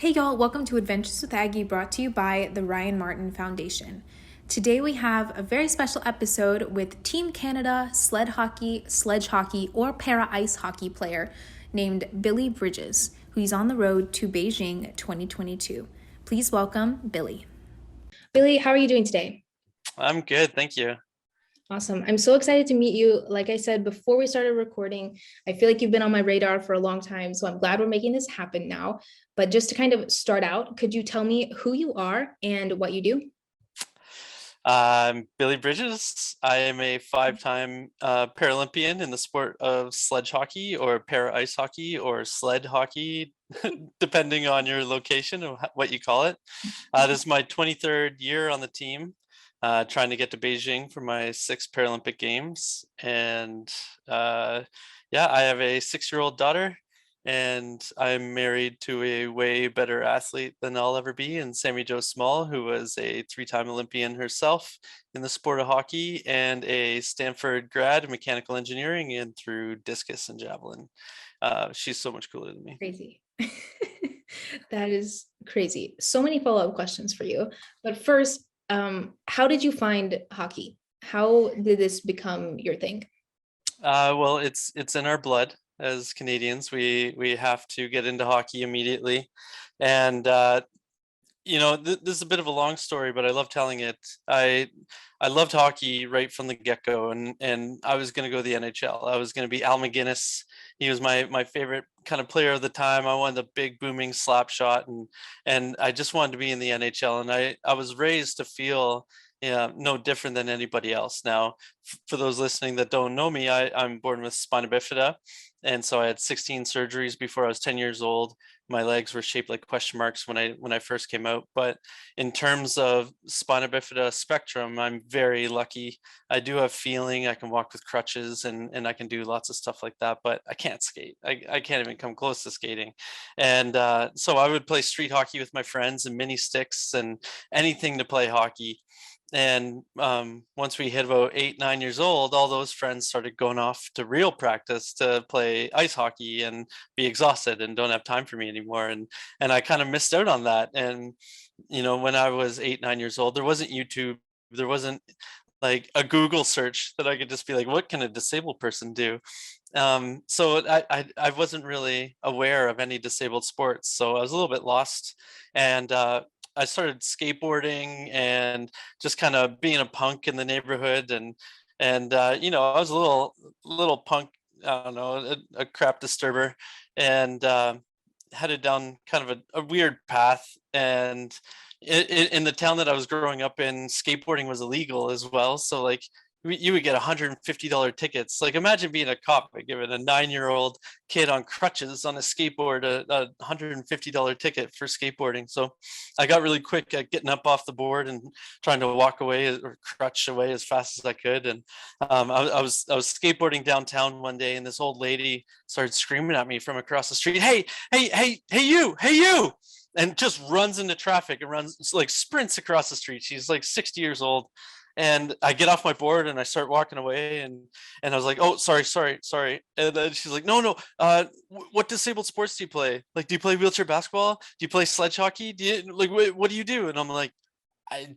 Hey y'all, welcome to Adventures with Aggie, brought to you by the Ryan Martin Foundation. Today we have a very special episode with Team Canada sled hockey, sledge hockey, or para ice hockey player named Billy Bridges, who's on the road to Beijing 2022. Please welcome Billy. Billy, how are you doing today? I'm good, thank you. Awesome. I'm so excited to meet you. Like I said before we started recording, I feel like you've been on my radar for a long time. So I'm glad we're making this happen now. But just to kind of start out, could you tell me who you are and what you do? I'm Billy Bridges. I am a five-time Paralympian in the sport of sledge hockey or para ice hockey or sled hockey, depending on your location or what you call it. This is my 23rd year on the team, trying to get to Beijing for my sixth Paralympic Games. And yeah, I have a 6-year-old daughter, and I'm married to a way better athlete than I'll ever be, and Sammy Jo Small, who was a 3-time Olympian herself in the sport of hockey and a Stanford grad in mechanical engineering and through discus and javelin. She's so much cooler than me. Crazy. That is crazy. So many follow-up questions for you. But first, how did you find hockey? How did this become your thing? Well, it's in our blood as Canadians. We have to get into hockey immediately, and this is a bit of a long story, but I love telling it. I loved hockey right from the get-go, and I was going to go to the NHL. I was going to be Al McGuinness. He was my favorite kind of player of the time. I wanted the big booming slap shot, and I just wanted to be in the NHL. And I was raised to feel, yeah, no different than anybody else. Now, for those listening that don't know me, I'm born with spina bifida, and so I had 16 surgeries before I was 10 years old. My legs were shaped like question marks when I first came out. But in terms of spina bifida spectrum, I'm very lucky. I do have feeling. I can walk with crutches, and I can do lots of stuff like that, but I can't skate. I can't even come close to skating. And so I would play street hockey with my friends and mini sticks and anything to play hockey. And once we hit about 8, 9 years old, all those friends started going off to real practice to play ice hockey and be exhausted and don't have time for me anymore. And I kind of missed out on that. And when I was 8, 9 years old, there wasn't YouTube, there wasn't like a Google search that I could just be like, what can a disabled person do? So I wasn't really aware of any disabled sports, so I was a little bit lost. And I started skateboarding and just kind of being a punk in the neighborhood, and I was a little punk, I don't know, a crap disturber, and headed down kind of a weird path. And in the town that I was growing up in, skateboarding was illegal as well. So like you would get $150 tickets. Like imagine being a cop and giving a 9-year-old kid on crutches on a skateboard a $150 ticket for skateboarding. So I got really quick at getting up off the board and trying to walk away or crutch away as fast as I could. And I was skateboarding downtown one day, and this old lady started screaming at me from across the street, hey you, and just runs into traffic and runs, like sprints across the street. She's like 60 years old. And I get off my board and I start walking away, and I was like, oh, sorry. And then she's like, no, what disabled sports do you play? Like, do you play wheelchair basketball? Do you play sledge hockey? Do you like what do you do? And I'm like, I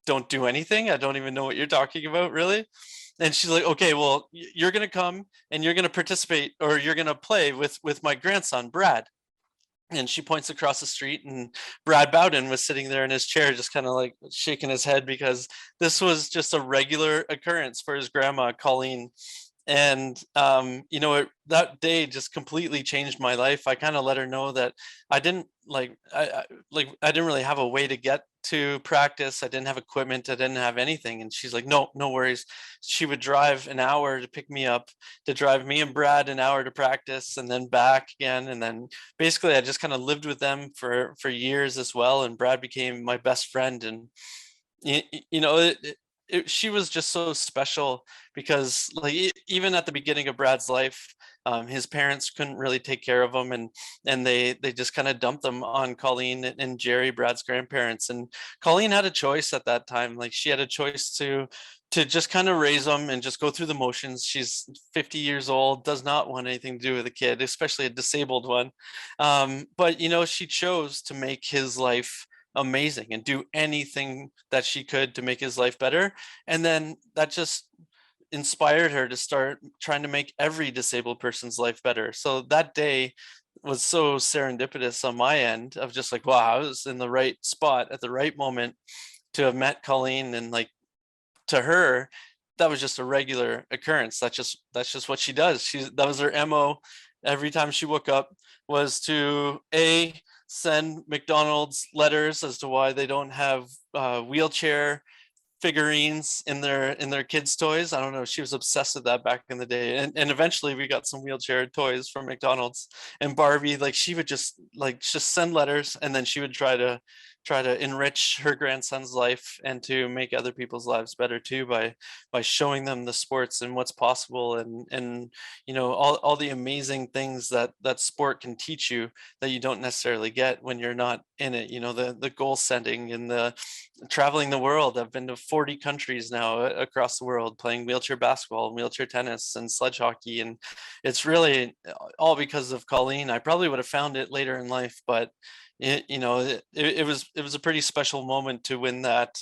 don't do anything. I don't even know what you're talking about, really. And she's like, okay, well, you're gonna come and you're gonna participate, or you're gonna play with my grandson, Brad. And she points across the street, and Brad Bowden was sitting there in his chair, just kind of like shaking his head, because this was just a regular occurrence for his grandma, Colleen. And that day just completely changed my life. I kind of let her know that I didn't I didn't really have a way to get to practice. I didn't have equipment, I didn't have anything. And she's like, no worries. She would drive an hour to pick me up, to drive me and Brad an hour to practice, and then back again. And then basically I just kind of lived with them for years as well, and Brad became my best friend. And she was just so special, because like even at the beginning of Brad's life, his parents couldn't really take care of him, and they just kind of dumped them on Colleen and Jerry, Brad's grandparents. And Colleen had a choice at that time. Like she had a choice to to just kind of raise them and just go through the motions. She's 50 years old, does not want anything to do with a kid, especially a disabled one. But she chose to make his life amazing and do anything that she could to make his life better. And then that just inspired her to start trying to make every disabled person's life better. So that day was so serendipitous on my end of just like, wow, I was in the right spot at the right moment to have met Colleen. And like, to her, that was just a regular occurrence. That's just what she does. That was her MO every time she woke up, was to send McDonald's letters as to why they don't have wheelchair figurines in their kids' toys. I don't know. She was obsessed with that back in the day. And eventually we got some wheelchair toys from McDonald's. And Barbie, like, she would just send letters, and then she would try to enrich her grandson's life and to make other people's lives better too by showing them the sports and what's possible, and all the amazing things that sport can teach you that you don't necessarily get when you're not in it. The goal setting and the traveling the world. I've been to 40 countries now across the world, playing wheelchair basketball, wheelchair tennis, and sledge hockey, and it's really all because of Colleen. I probably would have found it later in life, but it was a pretty special moment to win that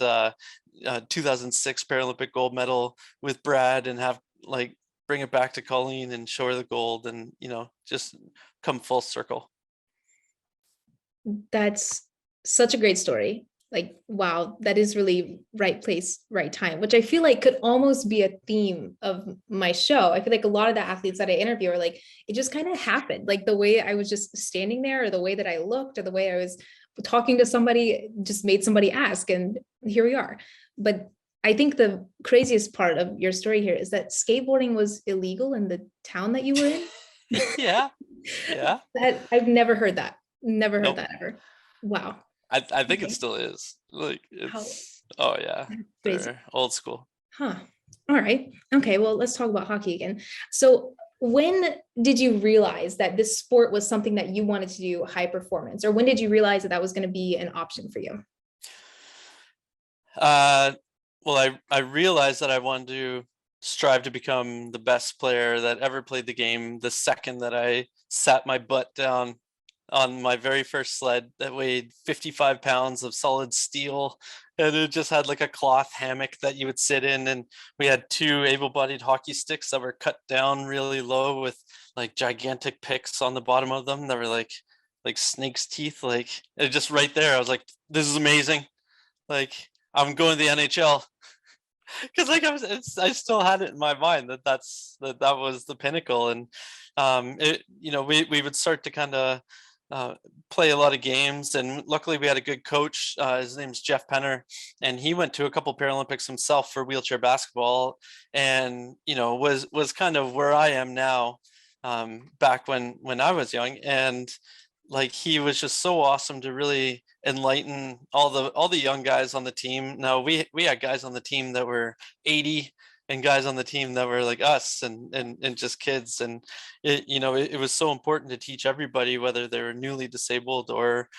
2006 Paralympic gold medal with Brad, and have like bring it back to Colleen and show her the gold, and just come full circle. That's such a great story. Like, wow, that is really right place, right time, which I feel like could almost be a theme of my show. I feel like a lot of the athletes that I interview are like, it just kind of happened. Like the way I was just standing there, or the way that I looked, or the way I was talking to somebody just made somebody ask, and here we are. But I think the craziest part of your story here is that skateboarding was illegal in the town that you were in. Yeah. That I've never heard that. Never heard Nope. that ever. Wow. I think Okay. it still is. Like, How oh yeah, crazy. they're old school. Huh. All right. Okay. Well, let's talk about hockey again. So, when did you realize that this sport was something that you wanted to do high performance, or when did you realize that that was going to be an option for you? Well, I realized that I wanted to strive to become the best player that ever played the game the second that I sat my butt down on my very first sled that weighed 55 pounds of solid steel, and it just had like a cloth hammock that you would sit in, and we had two able-bodied hockey sticks that were cut down really low with like gigantic picks on the bottom of them that were like snake's teeth. Like, it just right there, I was like, this is amazing. Like, I'm going to the NHL. Because like I still had it in my mind that was the pinnacle. And we would start to kind of play a lot of games, and luckily we had a good coach. His name's Jeff Penner, and he went to a couple Paralympics himself for wheelchair basketball, and was kind of where I am now, back when I was young. And like, he was just so awesome to really enlighten all the young guys on the team. Now we had guys on the team that were 80, and guys on the team that were like us, and just kids. And it was so important to teach everybody, whether they were newly disabled or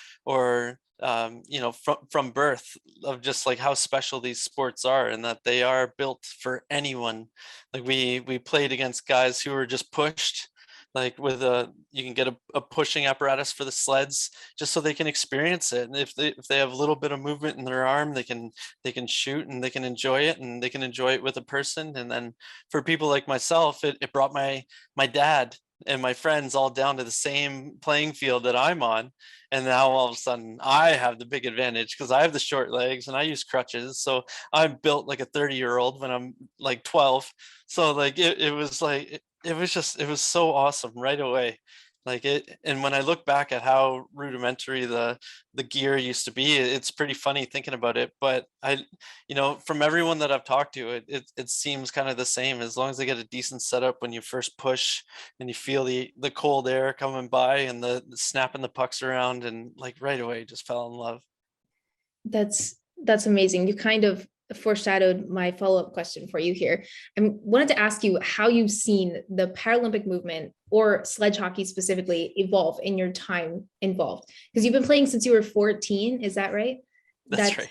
from birth, of just like how special these sports are, and that they are built for anyone. Like, we played against guys who were just pushed, like with you can get a pushing apparatus for the sleds just so they can experience it. And if they have a little bit of movement in their arm, they can shoot, and they can enjoy it, and they can enjoy it with a person. And then for people like myself, it brought my dad and my friends all down to the same playing field that I'm on. And now all of a sudden I have the big advantage because I have the short legs and I use crutches. So I'm built like a 30-year-old when I'm like 12. So like it was like it was so awesome right away. Like it, and when I look back at how rudimentary the gear used to be, it's pretty funny thinking about it. But from everyone that I've talked to, it seems kind of the same. As long as they get a decent setup when you first push, and you feel the cold air coming by, and the snapping the pucks around, and like right away just fell in love. That's amazing. You kind of foreshadowed my follow-up question for you here. I wanted to ask you how you've seen the Paralympic movement, or sledge hockey specifically, evolve in your time involved. Because you've been playing since you were 14, is that right? That's right.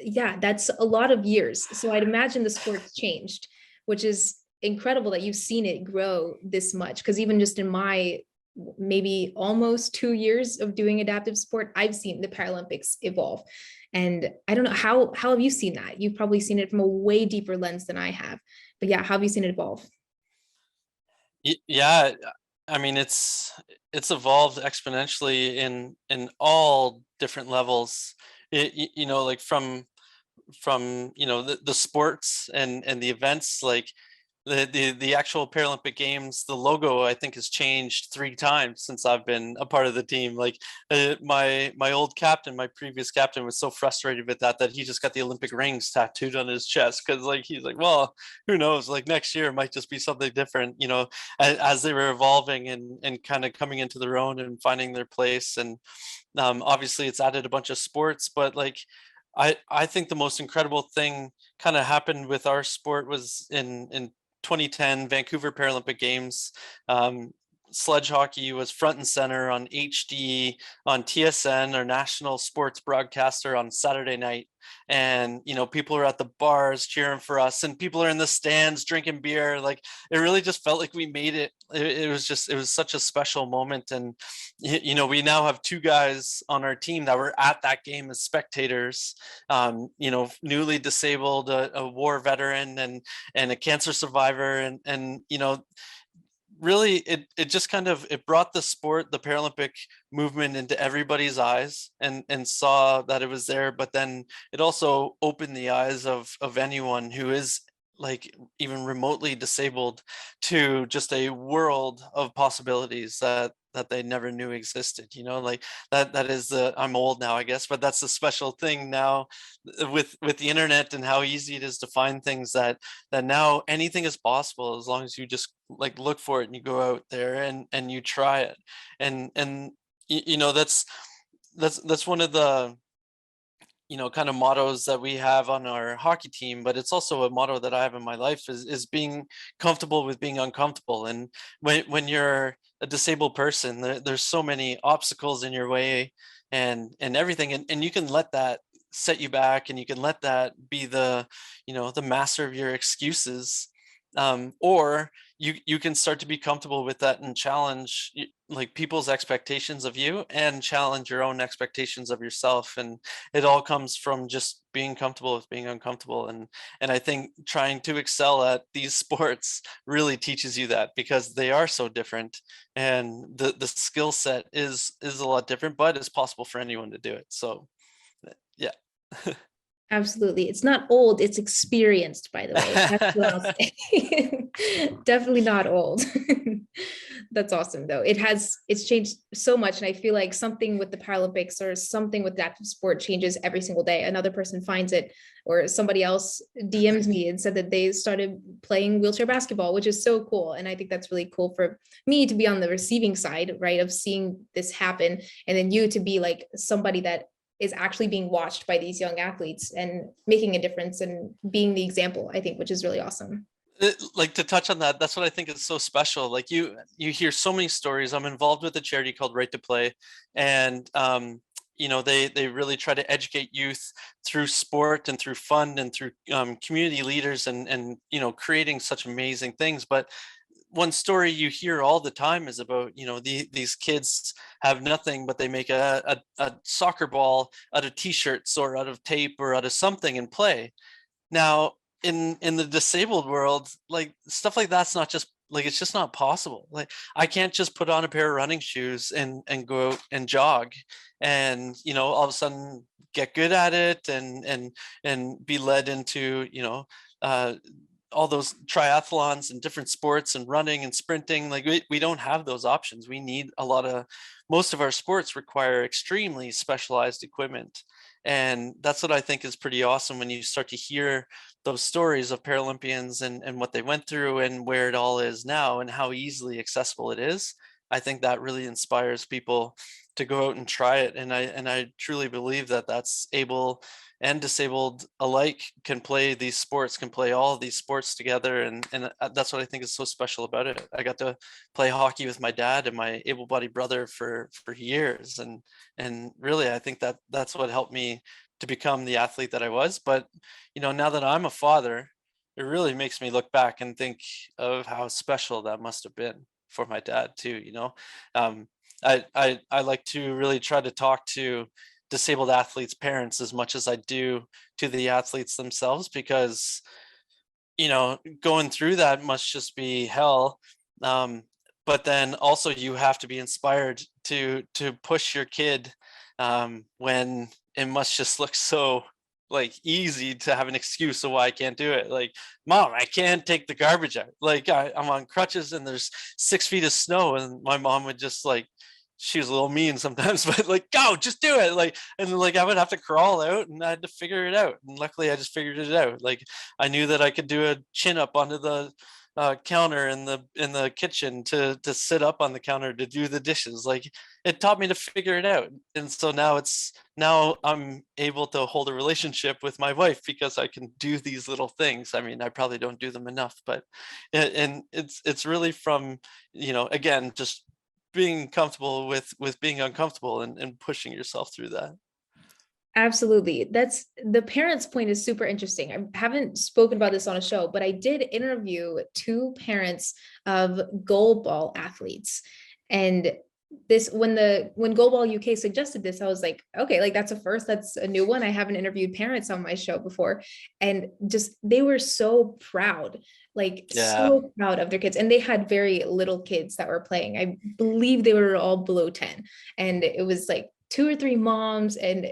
Yeah, that's a lot of years. So I'd imagine the sport's changed, which is incredible that you've seen it grow this much. Because even just in my maybe almost 2 years of doing adaptive sport, I've seen the Paralympics evolve. And I don't know, how have you seen that? You've probably seen it from a way deeper lens than I have. But yeah, how have you seen it evolve? Yeah, I mean it's evolved exponentially in all different levels. Like from the sports and the events, like the actual Paralympic Games, the logo I think has changed 3 times since I've been a part of the team. Like my old captain, my previous captain, was so frustrated with that he just got the Olympic rings tattooed on his chest, because like he's like, well, who knows? Like next year might just be something different. As they were evolving and kind of coming into their own and finding their place. And obviously it's added a bunch of sports, but like I think the most incredible thing kind of happened with our sport was in 2010 Vancouver Paralympic Games. Um, Sledge hockey was front and center on HD, on TSN, our national sports broadcaster, on Saturday night. And people are at the bars cheering for us, and people are in the stands drinking beer. Like it really just felt like we made it. It was such a special moment. And we now have 2 guys on our team that were at that game as spectators. Newly disabled, a war veteran, and a cancer survivor. And really it just kind of, it brought the sport, the Paralympic movement, into everybody's eyes, and saw that it was there. But then it also opened the eyes of anyone who is like even remotely disabled, to just a world of possibilities that they never knew existed. Like that is the, I'm old now I guess, but that's the special thing now with the internet, and how easy it is to find things, that now anything is possible as long as you just like look for it and you go out there and you try it. And that's one of the kind of mottos that we have on our hockey team. But it's also a motto that I have in my life, is being comfortable with being uncomfortable. And when you're a disabled person, there's so many obstacles in your way, and everything, and you can let that set you back, and you can let that be the master of your excuses. Or you can start to be comfortable with that and challenge like people's expectations of you, and challenge your own expectations of yourself. And it all comes from just being comfortable with being uncomfortable. And I think trying to excel at these sports really teaches you that, because they are so different, and the skill set is a lot different, but it's possible for anyone to do it. So yeah. Absolutely. It's not old, it's experienced, by the way. That's what I'll say. Definitely not old. That's awesome though. It's changed so much. And I feel like something with the Paralympics or something with adaptive sport changes every single day. Another person finds it, or somebody else DMs me and said that they started playing wheelchair basketball, which is so cool. And I think that's really cool for me to be on the receiving side, right, of seeing this happen. And then you to be like somebody that is actually being watched by these young athletes and making a difference and being the example, I think, which is really awesome. Like, to touch on that, that's what I think is so special. Like you hear so many stories. I'm involved with a charity called Right to Play, and they really try to educate youth through sport and through fun and through community leaders, and creating such amazing things. But one story you hear all the time is about these kids have nothing, but they make a soccer ball out of t-shirts or out of tape or out of something and play. Now, in the disabled world, like stuff like that's not just like, it's just not possible. Like I can't just put on a pair of running shoes and go out and jog, and all of a sudden get good at it, and be led into uh all those triathlons and different sports and running and sprinting. Like we don't have those options. We need most of our sports require extremely specialized equipment. And that's what I think is pretty awesome, when you start to hear those stories of Paralympians and what they went through and where it all is now and how easily accessible it is. I think that really inspires people to go out and try it. And I truly believe that that's able and disabled alike can play these sports, can play all of these sports together. And that's what I think is so special about it. I got to play hockey with my dad and my able-bodied brother for years. And really, I think that that's what helped me to become the athlete that I was. But, now that I'm a father, it really makes me look back and think of how special that must have been for my dad too. Um, I like to really try to talk to disabled athletes' parents as much as I do to the athletes themselves, because going through that must just be hell. Um, but then also you have to be inspired to push your kid, when it must just look so like easy to have an excuse of why I can't do it. Like, mom, I can't take the garbage out. Like I'm on crutches and there's 6 feet of snow, and my mom would just like, she was a little mean sometimes, but like, go, just do it. Like, and then like I would have to crawl out and I had to figure it out. And luckily I just figured it out. Like I knew that I could do a chin up onto the counter in the kitchen to sit up on the counter to do the dishes. Like it taught me to figure it out. And so now I'm able to hold a relationship with my wife because I can do these little things. I mean, I probably don't do them enough, but and it's really from, again, just being comfortable with being uncomfortable and pushing yourself through that. Absolutely. That's the parents' point is super interesting. I haven't spoken about this on a show, but I did interview two parents of goalball athletes. And this when Goalball UK suggested this, I was like, okay, like that's a first, that's a new one. I haven't interviewed parents on my show before. And just they were so proud, like Yeah. so proud of their kids. And they had very little kids that were playing. I believe they were all below 10. And it was like two or three moms, and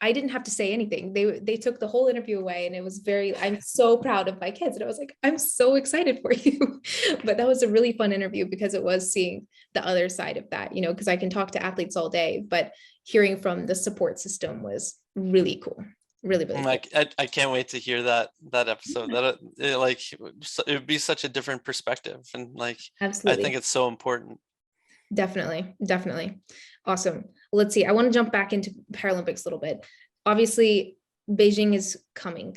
I didn't have to say anything. They took the whole interview away, and it was I'm so proud of my kids. And I was like, I'm so excited for you. But that was a really fun interview because it was seeing the other side of that, because I can talk to athletes all day, but hearing from the support system was really cool. Really, really cool. I can't wait to hear that episode. That it would be such a different perspective, and like I think Absolutely. it's so important. Definitely. Definitely. Awesome. Let's see. I want to jump back into Paralympics a little bit. Obviously, Beijing is coming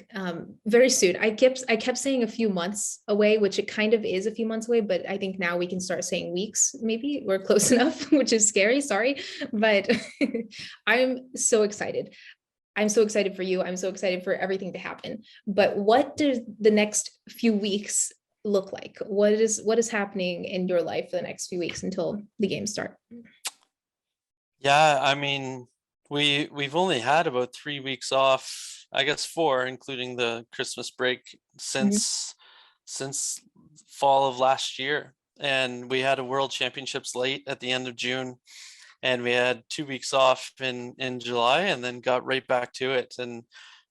very soon. I kept saying a few months away, which it kind of is a few months away, but I think now we can start saying weeks. Maybe we're close enough, which is scary. Sorry, but I'm so excited. I'm so excited for you. I'm so excited for everything to happen. But what does the next few weeks look like? What is happening in your life for the next few weeks until the games start? Yeah, I mean, we've only had about 3 weeks off, I guess four, including the Christmas break, Mhm. since fall of last year. And we had a World Championships late at the end of June, and we had 2 weeks off in July, and then got right back to it. And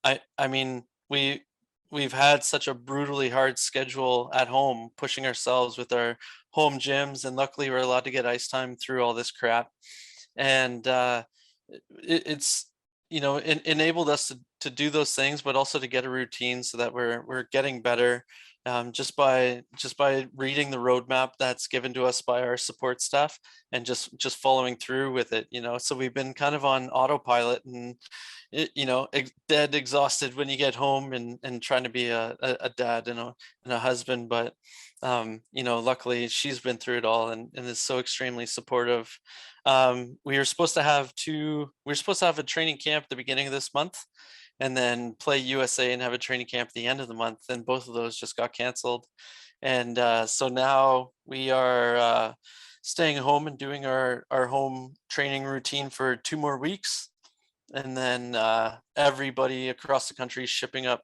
I mean, we've had such a brutally hard schedule at home, pushing ourselves with our home gyms, and luckily we're allowed to get ice time through all this crap. And it's enabled us to do those things, but also to get a routine so that we're getting better, just by reading the roadmap that's given to us by our support staff, and just following through with it. So we've been kind of on autopilot, and dead exhausted when you get home, and trying to be a dad and a husband. But luckily she's been through it all, and is so extremely supportive. We were supposed to have a training camp at the beginning of this month, and then play USA and have a training camp at the end of the month, and both of those just got canceled. And so now we are staying home and doing our home training routine for 2 more weeks, and then everybody across the country is shipping up,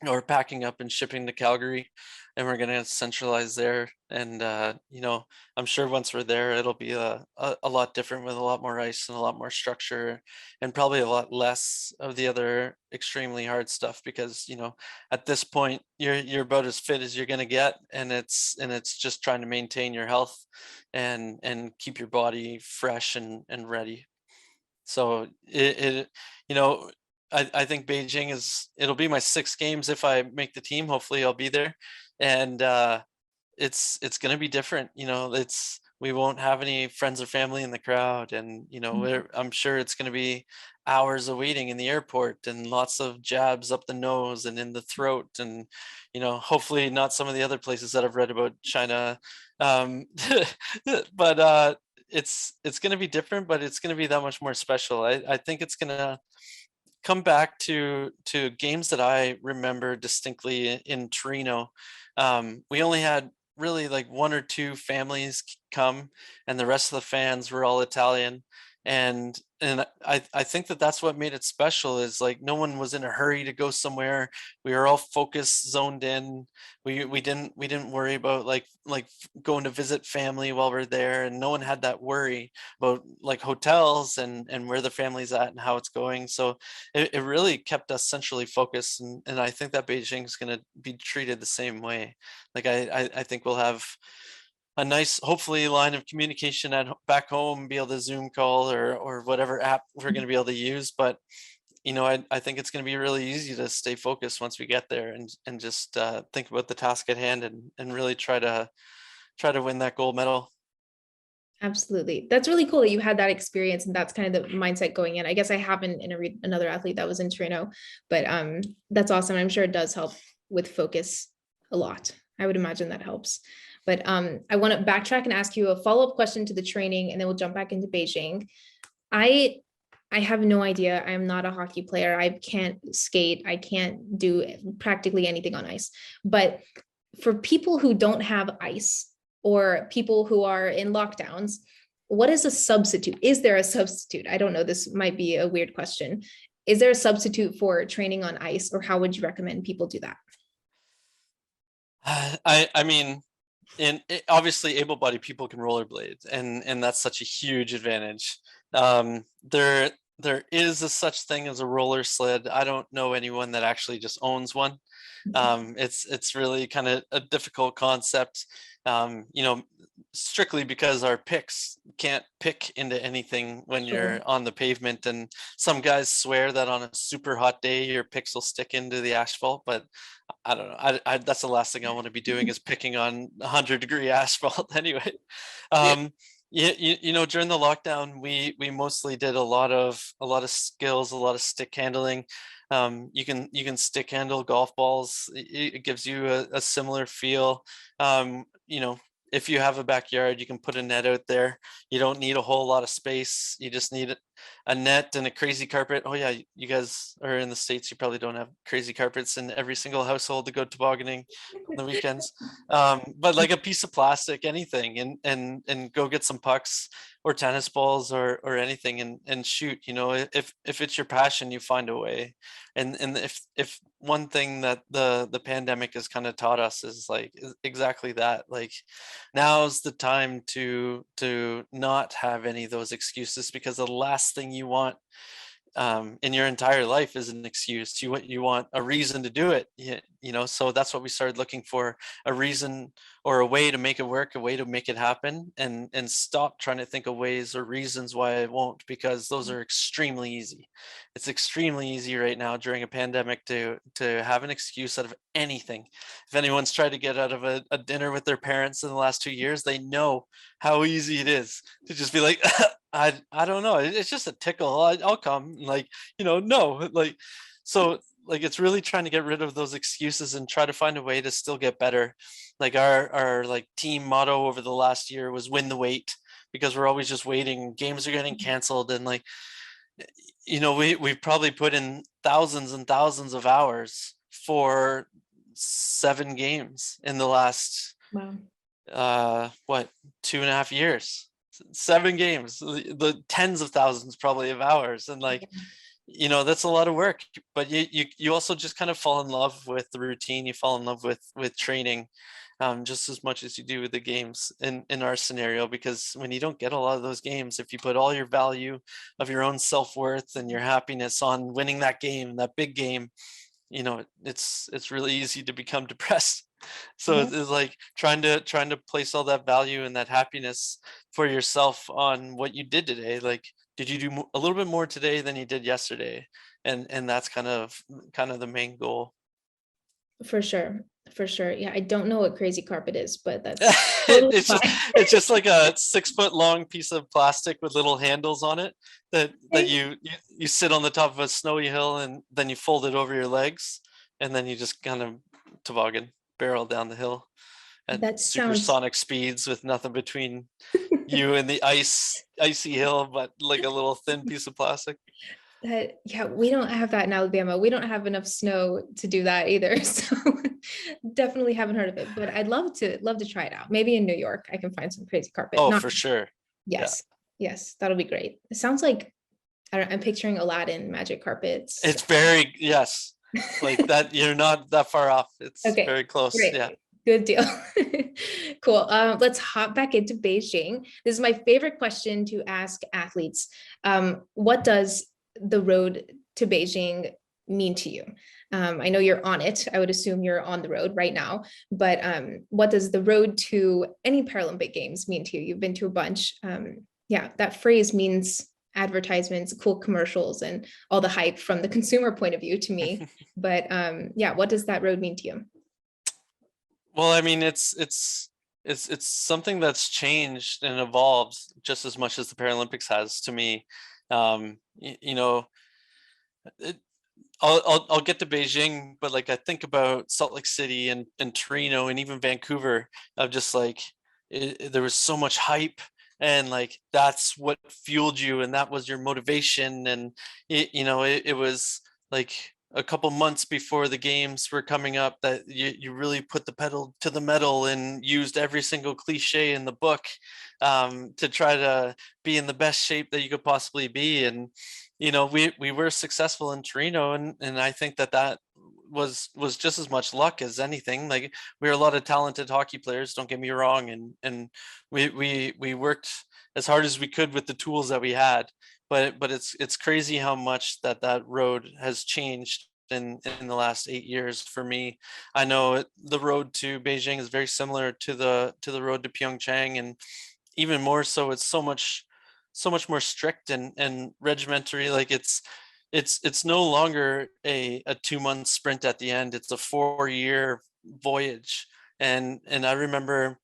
or packing up and shipping to Calgary, and we're gonna centralize there. And I'm sure once we're there, it'll be a lot different, with a lot more ice and a lot more structure, and probably a lot less of the other extremely hard stuff, because at this point you're about as fit as you're gonna get, and it's just trying to maintain your health and keep your body fresh and ready. So you know, I think Beijing it'll be my sixth games if I make the team. Hopefully I'll be there. And it's gonna be different. We won't have any friends or family in the crowd, and I'm sure it's gonna be hours of waiting in the airport, and lots of jabs up the nose and in the throat, and hopefully not some of the other places that I've read about China. Um, but it's going to be different, but it's going to be that much more special. I think it's going to come back to games that I remember distinctly in Torino. We only had really like one or two families come, and the rest of the fans were all Italian. And I think that that's what made it special, is like no one was in a hurry to go somewhere. We were all focused, zoned in. We didn't worry about like going to visit family while we're there, and no one had that worry about like hotels and where the family's at and how it's going. So it really kept us centrally focused, and I think that Beijing is going to be treated the same way. Like I think we'll have a nice, hopefully, line of communication back home, be able to Zoom call or whatever app we're going to be able to use. But I think it's going to be really easy to stay focused once we get there, and just think about the task at hand, and really try to win that gold medal. Absolutely. That's really cool that you had that experience, and that's kind of the mindset going in. I guess I haven't interviewed another athlete that was in Torino, but that's awesome. I'm sure it does help with focus a lot. I would imagine that helps. But I want to backtrack and ask you a follow-up question to the training, and then we'll jump back into Beijing. I have no idea. I'm not a hockey player. I can't skate. I can't do practically anything on ice. But for people who don't have ice, or people who are in lockdowns, what is a substitute? Is there a substitute? I don't know. This might be a weird question. Is there a substitute for training on ice, or how would you recommend people do that? I mean, obviously able-bodied people can rollerblade, and that's such a huge advantage. There is a such thing as a roller sled. I don't know anyone that actually just owns one. It's really kind of a difficult concept, strictly because our picks can't pick into anything when you're on the pavement. And some guys swear that on a super hot day, your picks will stick into the asphalt, but I don't know. That's the last thing I want to be doing, is picking on 100-degree asphalt anyway. During the lockdown, we mostly did a lot of skills, a lot of stick handling. You can stick handle golf balls. It gives you a similar feel. If you have a backyard, you can put a net out there. You don't need a whole lot of space. You just need a net and a crazy carpet. Oh yeah, you guys are in the States. You probably don't have crazy carpets in every single household to go tobogganing on the weekends. But like a piece of plastic, anything, and go get some pucks or tennis balls or anything, and shoot. If it's your passion, you find a way. And if one thing that the pandemic has kind of taught us is like exactly that. Like, now's the time to not have any of those excuses, because the last thing you want in your entire life is an excuse. You want a reason to do it. So that's what we started looking for: a reason or a way to make it work, a way to make it happen, and stop trying to think of ways or reasons why it won't, because those are extremely easy. It's extremely easy right now during a pandemic to have an excuse out of anything. If anyone's tried to get out of a dinner with their parents in the last 2 years, they know how easy it is to just be like, I don't know, it's just a tickle, I'll come, like, no, like, so like it's really trying to get rid of those excuses and try to find a way to still get better. Like our like team motto over the last year was win the wait, because we're always just waiting. Games are getting canceled, and like, we've probably put in thousands and thousands of hours for 7 games in the last what, 2.5 years. 7 games, the tens of thousands probably of hours, and like, that's a lot of work. But you also just kind of fall in love with the routine. You fall in love with training, just as much as you do with the games in our scenario, because when you don't get a lot of those games, if you put all your value of your own self-worth and your happiness on winning that game, that big game, it's really easy to become depressed. So it's like trying to place all that value and that happiness for yourself on what you did today. Like, did you do a little bit more today than you did yesterday? And that's kind of the main goal. For sure. Yeah, I don't know what crazy carpet is, but that's totally it's just like a 6-foot long piece of plastic with little handles on it that you sit on the top of a snowy hill, and then you fold it over your legs, and then you just kind of toboggan, barrel down the hill at supersonic speeds with nothing between you and the icy hill, but like a little thin piece of plastic. Yeah, we don't have that in Alabama. We don't have enough snow to do that either. So definitely haven't heard of it, but I'd love to try it out. Maybe in New York, I can find some crazy carpet. Oh, Not for sure. Yeah. Yes, yes, that'll be great. It sounds like I'm picturing Aladdin magic carpets. It's very, yes, like that. You're not that far off. It's Okay, very close. Yeah. great. Good deal. Cool. Let's hop back into Beijing. This is my favorite question to ask athletes. What does the road to Beijing mean to you? I know you're on it. I would assume you're on the road right now, but what does the road to any Paralympic Games mean to you? You've been to a bunch. Yeah, that phrase means advertisements, cool commercials, and all the hype from the consumer point of view to me. But yeah, what does that road mean to you? Well, I mean, it's something that's changed and evolved just as much as the Paralympics has to me. You know, it, I'll get to Beijing, but like I think about Salt Lake City and Torino and even Vancouver, of just like there was so much hype, and like that's what fueled you and that was your motivation. And it was like a couple months before the games were coming up that you really put the pedal to the metal and used every single cliche in the book, to try to be in the best shape that you could possibly be. And we were successful in Torino, and I think that was just as much luck as anything. Like, we are a lot of talented hockey players, don't get me wrong, and we worked as hard as we could with the tools that we had. But it's crazy how much that road has changed in the last 8 years for me. I know the road to Beijing is very similar to the road to Pyeongchang, and even more so, it's so much more strict and regimentary. Like, it's no longer a 2 month sprint at the end. It's a 4 year voyage. And I remember,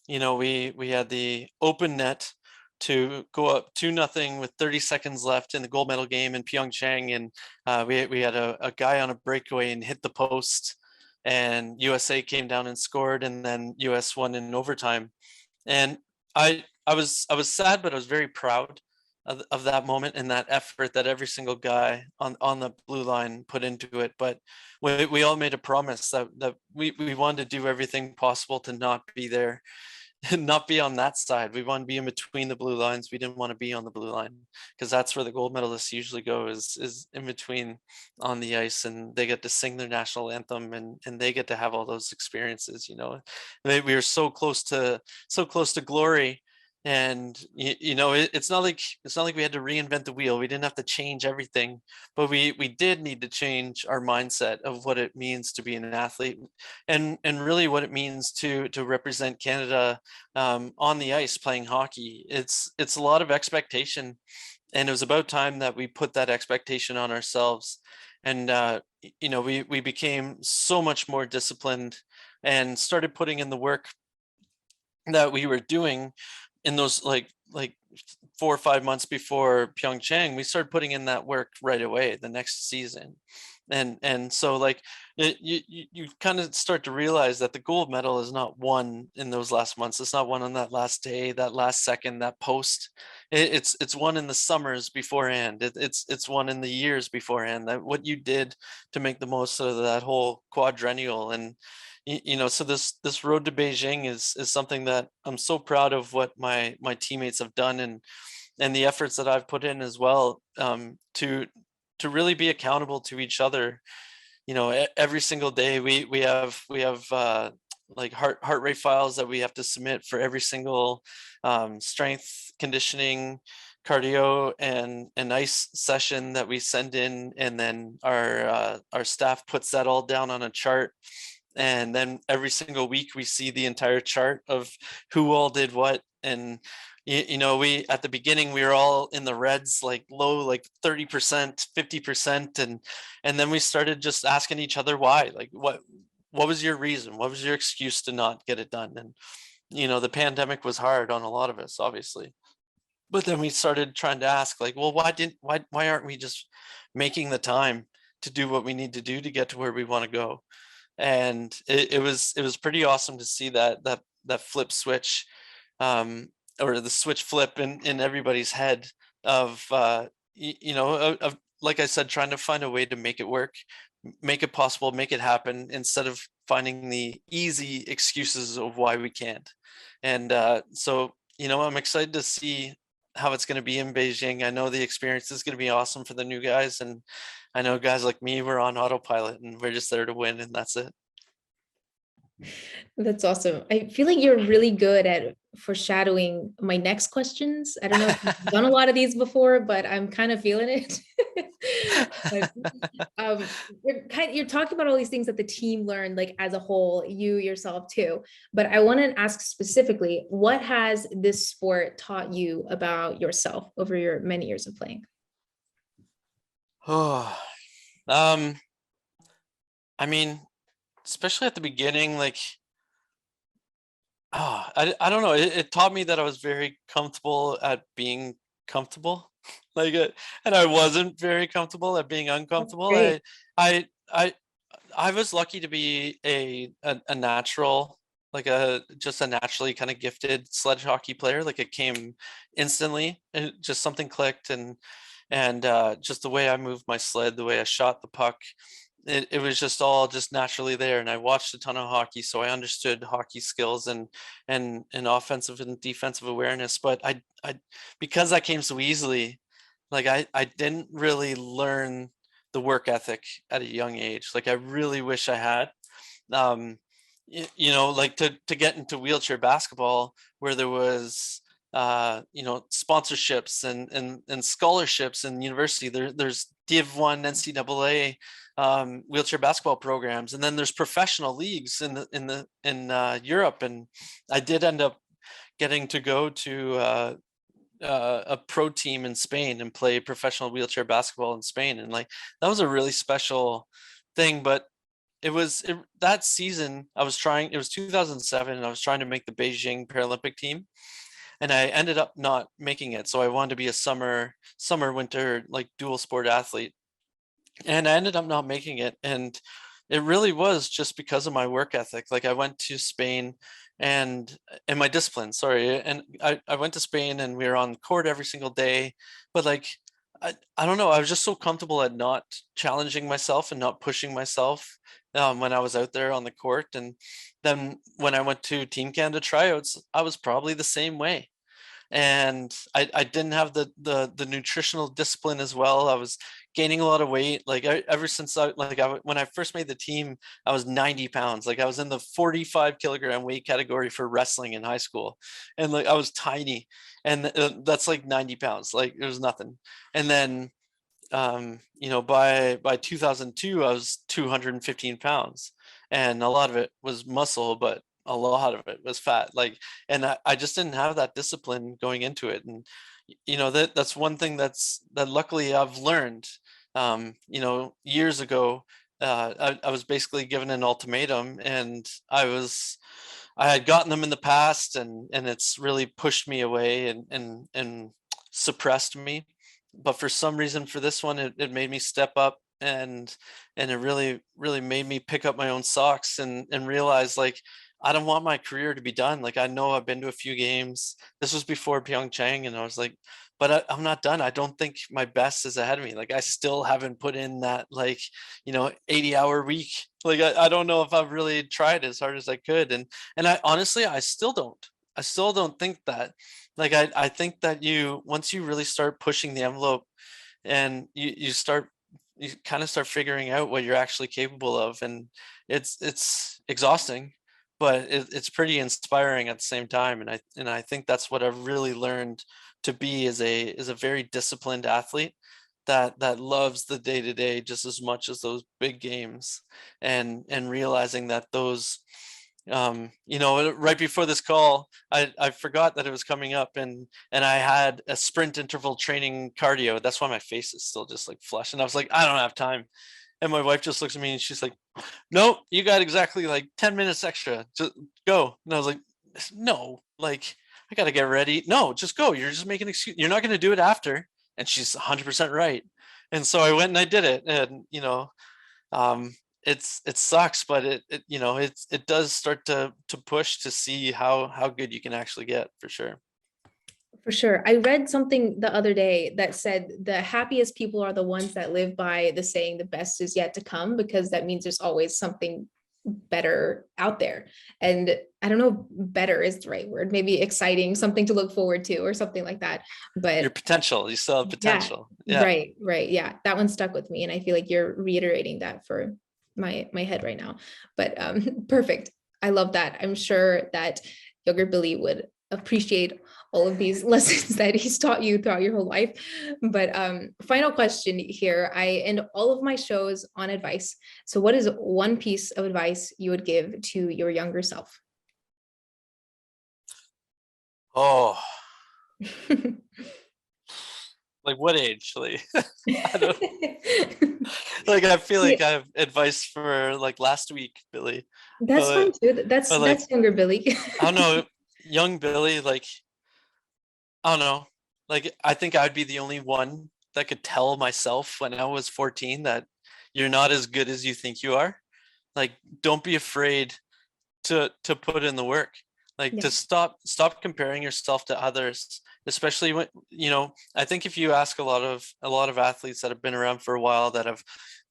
we had the open net to go up 2-0 with 30 seconds left in the gold medal game in Pyeongchang, and we had a guy on a breakaway and hit the post, and USA came down and scored, and then US won in overtime. And I was sad, but I was very proud of that moment and that effort that every single guy on the blue line put into it. But we all made a promise that we wanted to do everything possible to not be there and not be on that side. We want to be in between the blue lines. We didn't want to be on the blue line, because that's where the gold medalists usually go, is in between on the ice, and they get to sing their national anthem, and they get to have all those experiences. We were so close to glory. And it's not like we had to reinvent the wheel. We didn't have to change everything, but we did need to change our mindset of what it means to be an athlete, and really what it means to represent Canada, on the ice playing hockey. It's a lot of expectation, and it was about time that we put that expectation on ourselves. And we became so much more disciplined and started putting in the work that we were doing in those, like 4 or 5 months before Pyeongchang. We started putting in that work right away the next season. And so, like, you kind of start to realize that the gold medal is not won in those last months. It's not won on that last day, that last second, that post. It's won in the summers beforehand. It's won in the years beforehand. That what you did to make the most of that whole quadrennial. And so this road to Beijing is something that I'm so proud of, what my teammates have done, and the efforts that I've put in as well, to really be accountable to each other. Every single day we have like heart rate files that we have to submit for every single strength, conditioning, cardio, and ice session that we send in, and then our staff puts that all down on a chart. And then every single week we see the entire chart of who all did what. And we, at the beginning, we were all in the reds, like low, like 30%, 50%. And then we started just asking each other why. Like, what was your reason? What was your excuse to not get it done? And the pandemic was hard on a lot of us, obviously. But then we started trying to ask, like, well, why aren't we just making the time to do what we need to do to get to where we want to go? And it was pretty awesome to see that flip switch, or the switch flip in everybody's head, of like I said, trying to find a way to make it work, make it possible, make it happen, instead of finding the easy excuses of why we can't. And so, I'm excited to see how it's going to be in Beijing. I know the experience is going to be awesome for the new guys. And I know guys like me, we're on autopilot and we're just there to win, and that's it. That's awesome. I feel like you're really good at foreshadowing my next questions. I don't know if you've done a lot of these before, but I'm kind of feeling it. But you're talking about all these things that the team learned, like as a whole, you yourself too. But I want to ask specifically, what has this sport taught you about yourself over your many years of playing? Oh, um, I mean, especially at the beginning, like, I don't know. It taught me that I was very comfortable at being comfortable, like, and I wasn't very comfortable at being That's uncomfortable. great. I, I, I was lucky to be a natural, like just a naturally kind of gifted sledge hockey player. Like, it came instantly, and just something clicked, and just the way I moved my sled, the way I shot the puck, it was just all just naturally there. And I watched a ton of hockey, so I understood hockey skills and offensive and defensive awareness. But I because that came so easily, like, I didn't really learn the work ethic at a young age. Like, I really wish I had. Um, like, to get into wheelchair basketball, where there was sponsorships and scholarships in university. There's Div 1 NCAA wheelchair basketball programs, and then there's professional leagues in Europe. And I did end up getting to go to a pro team in Spain and play professional wheelchair basketball in Spain, and like, that was a really special thing. But that season, I was trying. It was 2007, and I was trying to make the Beijing Paralympic team, and I ended up not making it. So I wanted to be a summer winter, like, dual sport athlete, and I ended up not making it. And it really was just because of my work ethic. Like, I went to Spain, and my discipline, sorry. And I went to Spain, and we were on court every single day. But, like, I don't know, I was just so comfortable at not challenging myself and not pushing myself when I was out there on the court. And then when I went to Team Canada tryouts, I was probably the same way. And I didn't have the nutritional discipline as well. I was gaining a lot of weight. Like, ever since when I first made the team, I was 90 pounds. Like, I was in the 45 kilogram weight category for wrestling in high school, and like, I was tiny, and that's like 90 pounds. Like, it was nothing. And then by 2002, I was 215 pounds, and a lot of it was muscle, but a lot of it was fat. Like, and I just didn't have that discipline going into it. And that's one thing that luckily I've learned. Years ago, I was basically given an ultimatum, and I had gotten them in the past, and it's really pushed me away and suppressed me. But for some reason, for this one, it made me step up, and it really, really made me pick up my own socks and realize, like, I don't want my career to be done. Like, I know I've been to a few games. This was before Pyeongchang, and I was like, but I'm not done. I don't think my best is ahead of me. Like, I still haven't put in that, like, 80-hour week. Like, I don't know if I've really tried as hard as I could. And I honestly, I still don't think that. Like, I think that once you really start pushing the envelope, and you kind of start figuring out what you're actually capable of. And it's exhausting, but it's pretty inspiring at the same time. And I think that's what I've really learned to be, is a very disciplined athlete that loves the day to day just as much as those big games. And realizing that those, right before this call, I forgot that it was coming up, and I had a sprint interval training cardio. That's why my face is still just like flush. And I was like, I don't have time. And my wife just looks at me, and she's like, nope, you got exactly like 10 minutes extra. Just go. And I was like, no, like, I got to get ready. No, just go. You're just making an excuse. You're not going to do it after. And she's 100% right. And so I went and I did it. And, um, it sucks, but it does start to push to see how good you can actually get, for sure. For sure. I read something the other day that said the happiest people are the ones that live by the saying the best is yet to come, because that means there's always something better out there. And I don't know if better is the right word, maybe exciting, something to look forward to or something like that. Your But potential, you still have yeah, potential. Yeah. right, right. Yeah, that one stuck with me. And I feel like you're reiterating that for my head right now. But perfect. I love that. I'm sure that younger Billy would appreciate all of these lessons that he's taught you throughout your whole life. But final question here. I end all of my shows on advice. So what is one piece of advice you would give to your younger self? Oh, like what age? Like I don't like I feel Yeah, like I have advice for like last week, Billy. that's fine But too. That's but like younger Billy. I don't know, young Billy, like I don't know. Like I think I'd be the only one that could tell myself when I was 14 that you're not as good as you think you are. Like don't be afraid to put in the work, like Yeah. to stop comparing yourself to others, especially when I think if you ask a lot of athletes that have been around for a while, that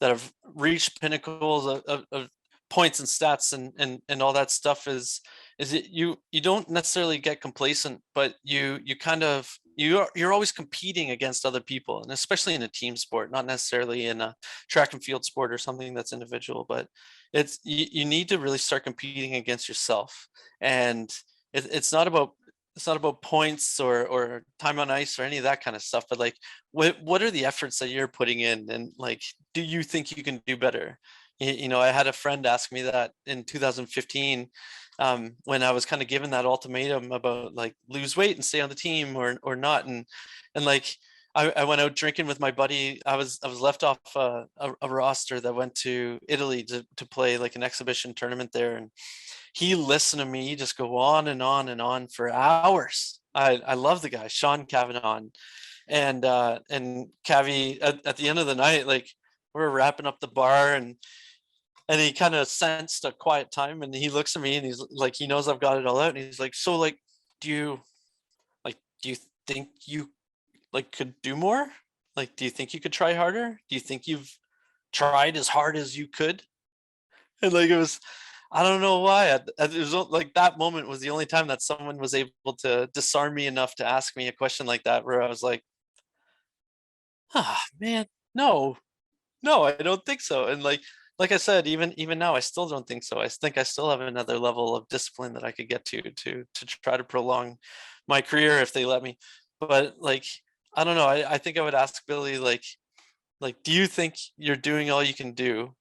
have reached pinnacles of points and stats and all that stuff, is it you don't necessarily get complacent, but you kind of you're always competing against other people, and especially in a team sport, not necessarily in a track and field sport or something that's individual, but you need to really start competing against yourself. And it's not about points or time on ice or any of that kind of stuff, but like what are the efforts that you're putting in, and like do you think you can do better? I had a friend ask me that in 2015, when I was kind of given that ultimatum about like lose weight and stay on the team or not, and like I went out drinking with my buddy. I was left off a roster that went to Italy to play like an exhibition tournament there, and he listened to me just go on and on and on for hours. I love the guy, Sean Cavanaugh, and Cavi at the end of the night, like we're wrapping up the bar, and he kind of sensed a quiet time, and he looks at me and he's like, he knows I've got it all out, and he's like, so like, do you do you think you like could do more? Like, do you think you could try harder? Do you think you've tried as hard as you could? And like it was, I don't know why. It was like that moment was the only time that someone was able to disarm me enough to ask me a question like that, where I was like, ah, man, no, no, I don't think so. And like I said, even now, I still don't think so. I think I still have another level of discipline that I could get to try to prolong my career if they let me. But like, I don't know. I think I would ask Billy, like, do you think you're doing all you can do?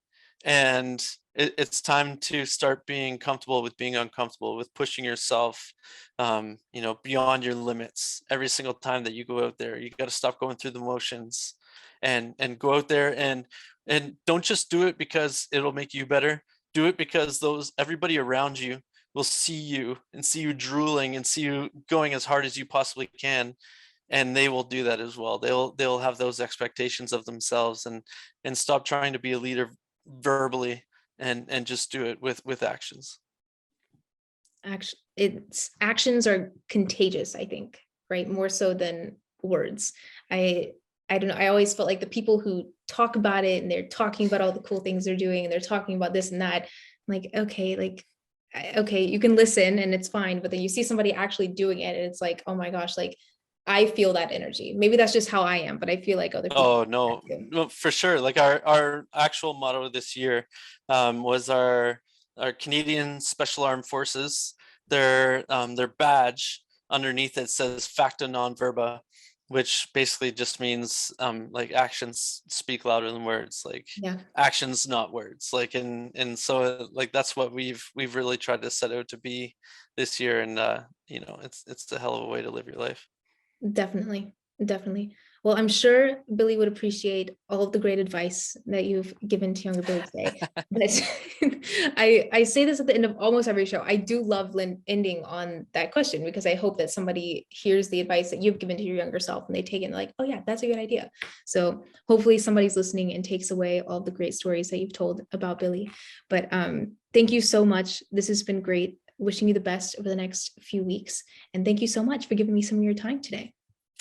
And it's time to start being comfortable with being uncomfortable, with pushing yourself, beyond your limits. Every single time that you go out there, you got to stop going through the motions, and go out there and don't just do it because it'll make you better. Do it because those everybody around you will see you and see you drooling and see you going as hard as you possibly can, and they will do that as well. They'll have those expectations of themselves, and stop trying to be a leader verbally, and just do it with actions. Actions are contagious, I think, right? More so than words. I I don't know. I always felt like the people who talk about it and they're talking about all the cool things they're doing and they're talking about this and that. I'm like, okay, like okay, you can listen and it's fine, but then you see somebody actually doing it and it's like, oh my gosh, like I feel that energy. Maybe that's just how I am, but I feel like other people Oh no, feel no, for sure. Like our actual motto this year, was our Canadian Special Armed Forces. Their badge underneath it says "Facta non verba," which basically just means like actions speak louder than words. Like yeah. actions, not words. Like and so like that's what we've really tried to set out to be this year, and it's a hell of a way to live your life. Definitely, definitely. Well, I'm sure Billy would appreciate all of the great advice that you've given to younger Billy today. But I say this at the end of almost every show. I do love ending on that question because I hope that somebody hears the advice that you've given to your younger self and they take it and like, oh yeah, that's a good idea. So hopefully somebody's listening and takes away all the great stories that you've told about Billy. But thank you so much. This has been great. wishing you the best over the next few weeks. And thank you so much for giving me some of your time today.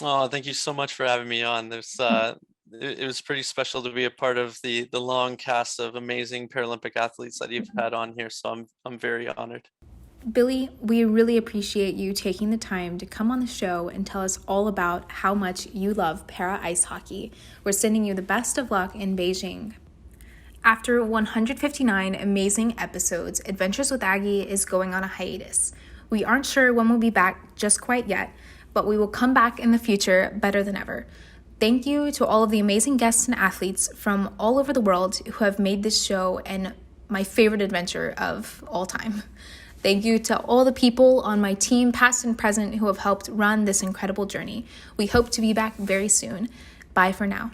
Oh, thank you so much for having me on. It was pretty special to be a part of the long cast of amazing Paralympic athletes that you've had on here. So I'm very honored. Billy, we really appreciate you taking the time to come on the show and tell us all about how much you love para ice hockey. We're sending you the best of luck in Beijing. After 159 amazing episodes, Adventures with Aggie is going on a hiatus. We aren't sure when we'll be back just quite yet, but we will come back in the future better than ever. Thank you to all of the amazing guests and athletes from all over the world who have made this show and my favorite adventure of all time. Thank you to all the people on my team, past and present, who have helped run this incredible journey. We hope to be back very soon. Bye for now.